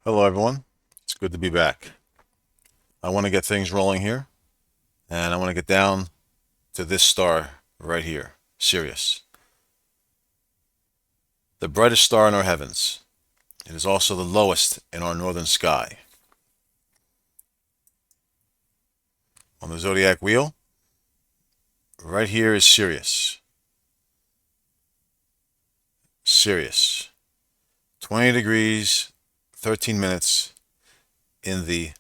Hello everyone, it's good to be back. I want to get things rolling here, and I want to get down to this star right here, Sirius. The brightest star in our heavens. It is also the lowest in our northern sky. On the zodiac wheel, right here is Sirius. Sirius. 20 degrees, 13 minutes in the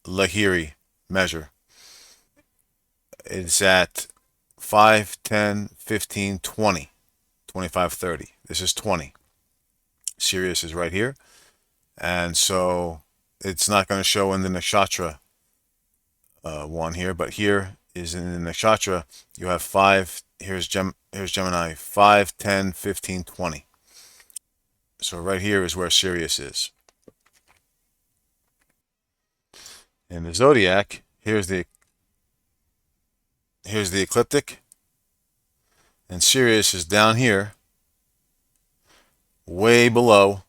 Lahiri measure. It's at 5, 10, 15, 20, 25, 30. This is 20. Sirius is right here. And so it's not going to show in the nakshatra one here, but here is in the nakshatra. You have 5. Here's Gemini, 5, 10, 15, 20. So right here is where Sirius is. In the zodiac, here's the ecliptic, and Sirius is down here, way below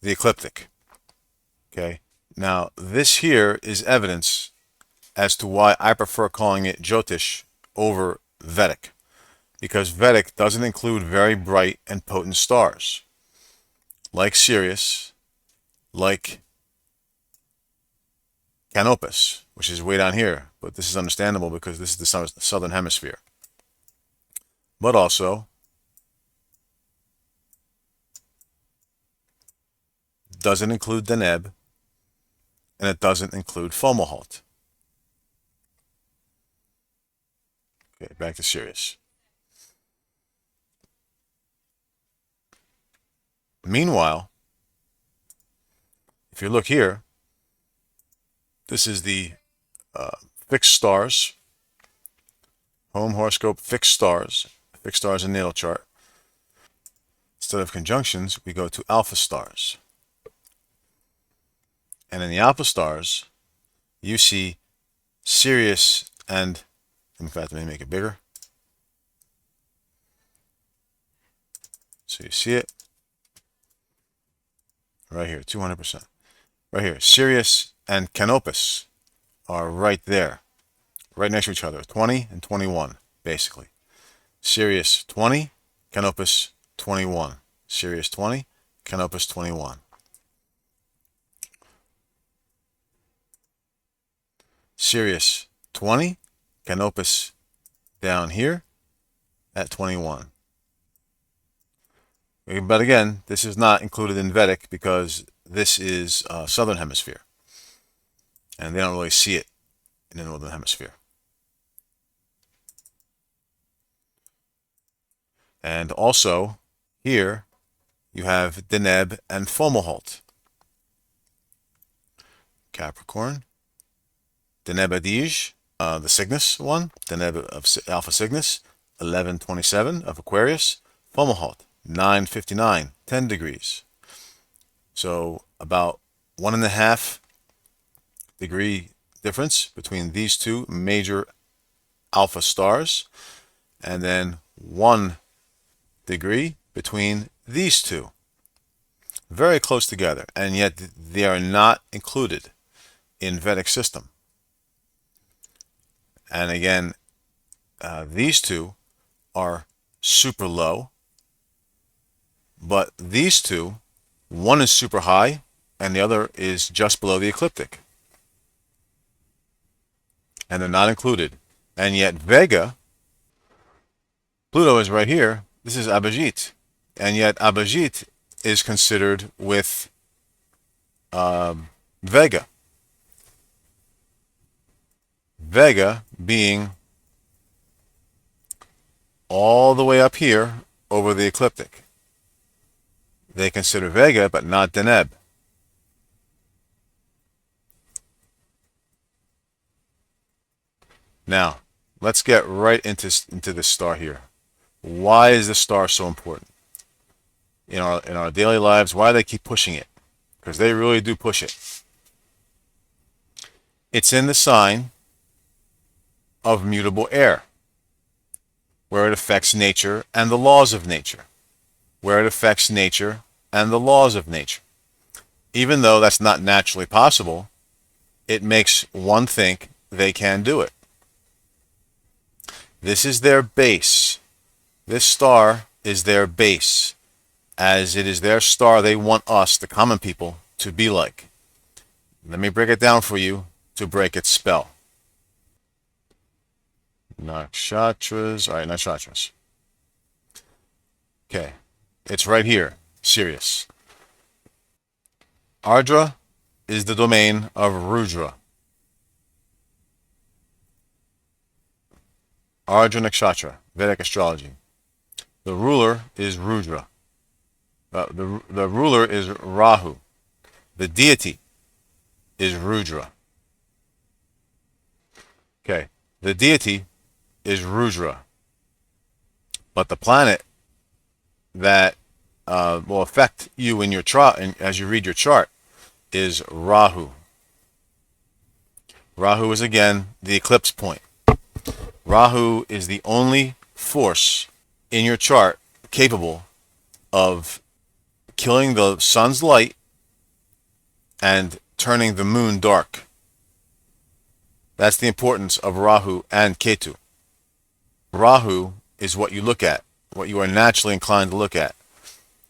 the ecliptic. Okay. Now this here is evidence as to why I prefer calling it Jyotish over Vedic, because Vedic doesn't include very bright and potent stars like Sirius, like Canopus, which is way down here, but this is understandable because this is the southern hemisphere. But also doesn't include Deneb, and it doesn't include Fomalhaut. Okay, back to Sirius. Meanwhile, if you look here, this is the fixed stars, home horoscope fixed stars in natal chart. Instead of conjunctions, we go to alpha stars. And in the alpha stars, you see Sirius and, in fact, let me make it bigger. So you see it right here, 200%. Right here, Sirius and Canopus are right there, right next to each other, 20 and 21, basically. Sirius 20, Canopus 21. Sirius 20, Canopus 21. Sirius 20, Canopus down here at 21. But again, this is not included in Vedic because this is southern hemisphere, and they don't really see it in the northern hemisphere. And also here you have Deneb and Fomalhaut. Capricorn, Deneb Adige, the Cygnus one, Deneb of Alpha Cygnus, 1127 of Aquarius, Fomalhaut, 959, 10 degrees. So about 1.5 degree difference between these two major alpha stars, and then 1 degree between these two. Very close together, and yet they are not included in Vedic system. And again, these two are super low, but these two, one is super high and the other is just below the ecliptic, and they're not included. And yet Vega, Pluto is right here, this is Abhijit, and yet Abhijit is considered with Vega. Vega being all the way up here over the ecliptic. They consider Vega, but not Deneb. Now, let's get right into this star here. Why is this star so important in our daily lives? Why do they keep pushing it? Because they really do push it. It's in the sign of mutable air, where it affects nature and the laws of nature. Where it affects nature and the laws of nature. Even though that's not naturally possible, it makes one think they can do it. This is their base. This star is their base, as it is their star they want us, the common people, to be like. Let me break it down for you to break its spell. Nakshatras. All right, nakshatras. Okay, it's right here, Sirius. Ardra is the domain of Rudra. Ardra Nakshatra, Vedic astrology. The ruler is Rudra. The ruler is Rahu. The deity is Rudra. Okay, the deity is Rudra. But the planet that will affect you in your chart, as you read your chart, is Rahu. Rahu is again the eclipse point. Rahu is the only force in your chart capable of killing the sun's light and turning the moon dark. That's the importance of Rahu and Ketu. Rahu is what you look at, what you are naturally inclined to look at,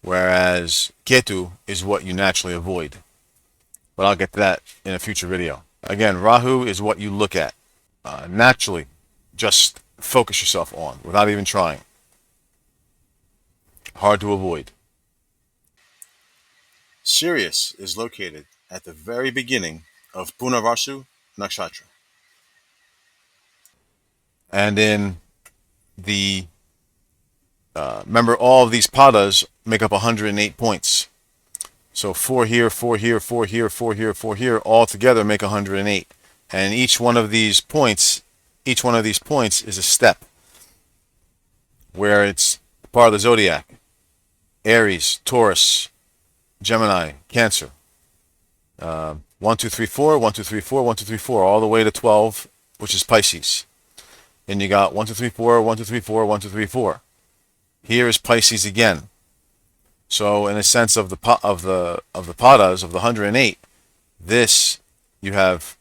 whereas Ketu is what you naturally avoid. But I'll get to that in a future video. Again, Rahu is what you look at. Naturally, just focus yourself on without even trying. Hard to avoid. Sirius is located at the very beginning of Punarvasu Nakshatra. And in the remember, all of these padas make up 108 points. So 4 here, 4 here, 4 here, 4 here, 4 here, all together make 108. And each one of these points is a step where it's part of the zodiac. Aries, Taurus, Gemini, Cancer. 1, 2, 3, 4, 1, 2, 3, 4, 1, 2, 3, 4, all the way to 12, which is Pisces. And you got 1, 2, 3, 4, 1, 2, 3, 4, 1, 2, 3, 4. Here is Pisces again. So in a sense of the padas of the 108, this you have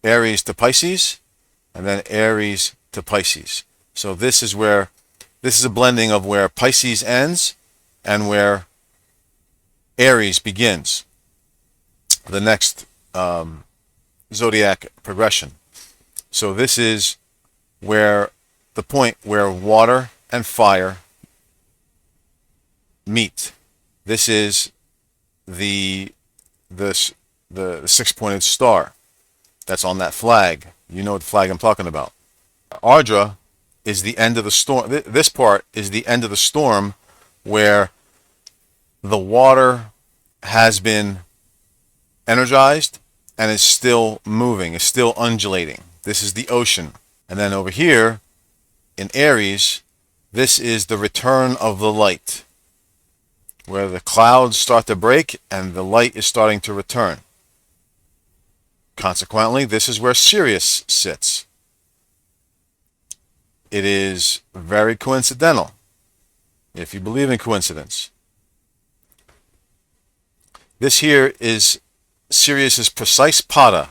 Aries to Pisces, and then Aries to Pisces. So this is a blending of where Pisces ends and where Aries begins. The next zodiac progression. So this is where the point where water and fire meet. This is the six-pointed star that's on that flag. You know what flag I'm talking about. Ardra is the end of the storm. This part is the end of the storm where the water has been energized and is still moving, is still undulating. This is the ocean. And then over here in Aries, this is the return of the light, where the clouds start to break and the light is starting to return. Consequently, this is where Sirius sits. It is very coincidental, if you believe in coincidence. This here is Sirius's precise pada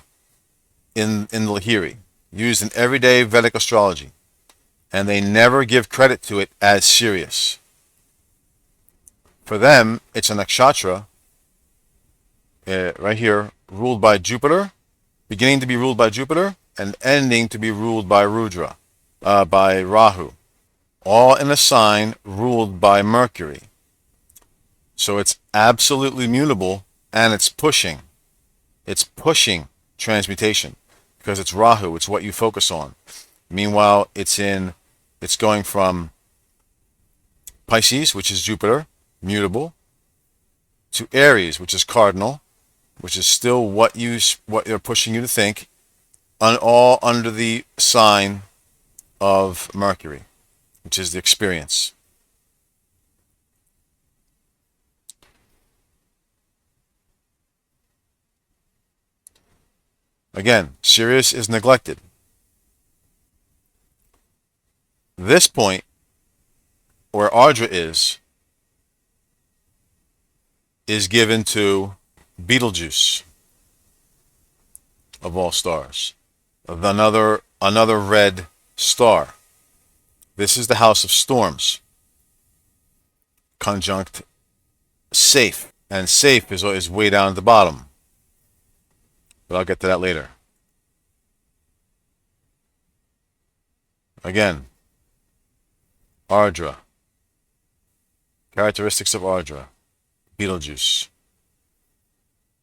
in Lahiri, used in everyday Vedic astrology, and they never give credit to it as Sirius. For them, it's a nakshatra, right here, ruled by Jupiter, beginning to be ruled by Jupiter, and ending to be ruled by by Rahu. All in a sign ruled by Mercury. So it's absolutely mutable, and it's pushing. It's pushing transmutation, because it's Rahu, it's what you focus on. Meanwhile, it's going from Pisces, which is Jupiter, mutable, to Aries, which is cardinal, which is still what they're pushing you to think, all under the sign of Mercury, which is the experience. Again, Sirius is neglected. This point, where Ardra is given to Betelgeuse, of all stars. Another red star. This is the house of storms. Conjunct Safe. And Safe is way down at the bottom. But I'll get to that later. Again, Ardra. Characteristics of Ardra. Betelgeuse.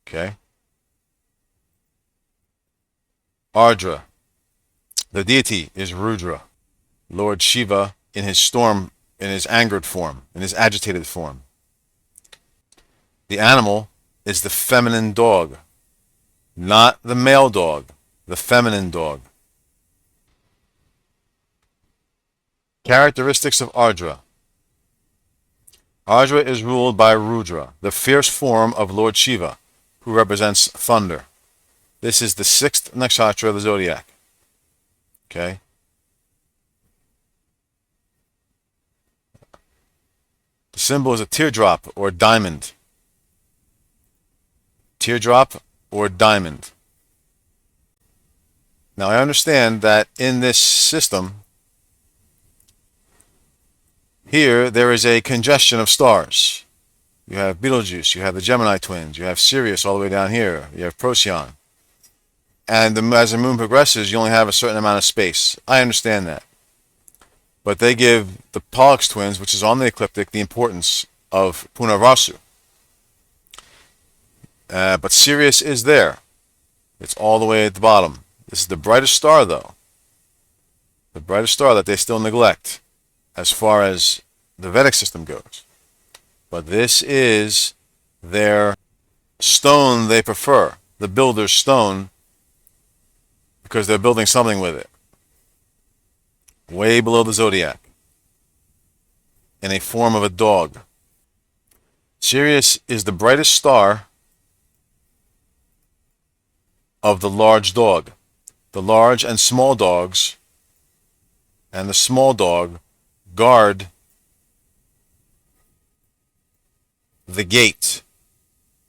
Okay. Ardra. The deity is Rudra. Lord Shiva in his storm, in his angered form, in his agitated form. The animal is the feminine dog, not the male dog, the feminine dog. Characteristics of Ardra. Ardra is ruled by Rudra, the fierce form of Lord Shiva, who represents thunder. This is the 6th nakshatra of the zodiac. Okay? The symbol is a teardrop or diamond. Teardrop or diamond. Now I understand that in this system, here there is a congestion of stars. You have Betelgeuse, you have the Gemini twins, you have Sirius all the way down here, you have Procyon. And as the moon progresses, you only have a certain amount of space. I understand that. But they give the Pollux twins, which is on the ecliptic, the importance of Punarvasu. But Sirius is there. It's all the way at the bottom. This is the brightest star, though. The brightest star that they still neglect as far as the Vedic system goes. But this is their stone they prefer, the builder's stone, because they're building something with it. Way below the zodiac, in a form of a dog. Sirius is the brightest star of the large dog. The large and small dogs and the small dog guard the gate,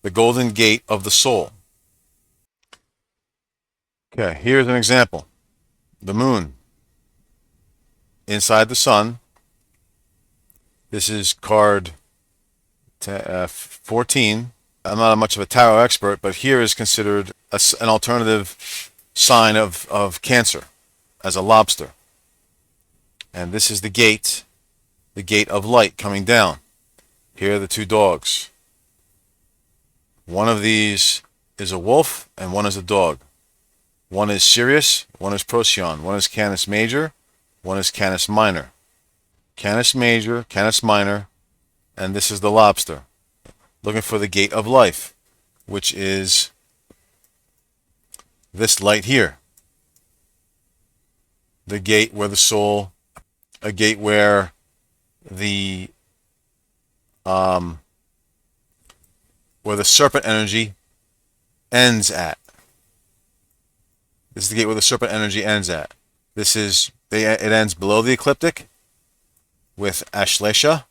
the golden gate of the soul. Okay, here's an example. The moon inside the sun. This is card 14. I'm not much of a tarot expert, but here is considered an alternative sign of Cancer as a lobster. And this is the gate of light coming down. Here are the two dogs. One of these is a wolf and one is a dog. One is Sirius, one is Procyon, one is Canis Major, one is Canis Minor. Canis Major, Canis Minor, and this is the lobster. Looking for the gate of life, which is this light here. The gate where the soul, a gate where the serpent energy ends at. This is the gate where the serpent energy ends at. This is, it ends below the ecliptic with Ashlesha.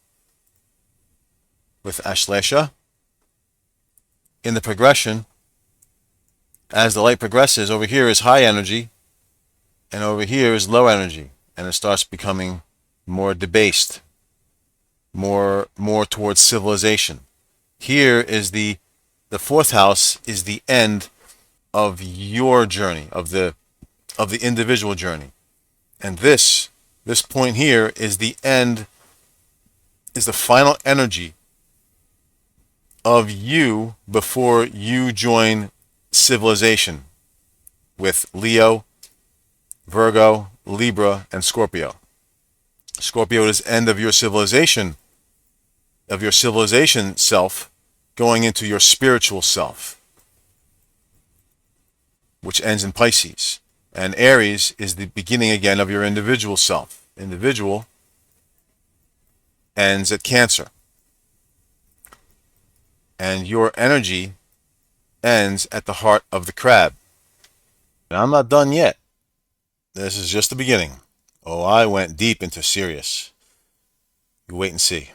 In the progression, as the light progresses, over here is high energy, and over here is low energy, and it starts becoming more debased, more towards civilization. Here is the fourth house is the end of your journey, of the individual journey, and this point here is the end, is the final energy of you before you join civilization with Leo, Virgo, Libra, and Scorpio. Scorpio is end of your civilization self, going into your spiritual self, which ends in Pisces. And Aries is the beginning again of your individual self. Individual ends at Cancer. And your energy ends at the heart of the crab. And I'm not done yet. This is just the beginning. Oh, I went deep into Sirius. You wait and see.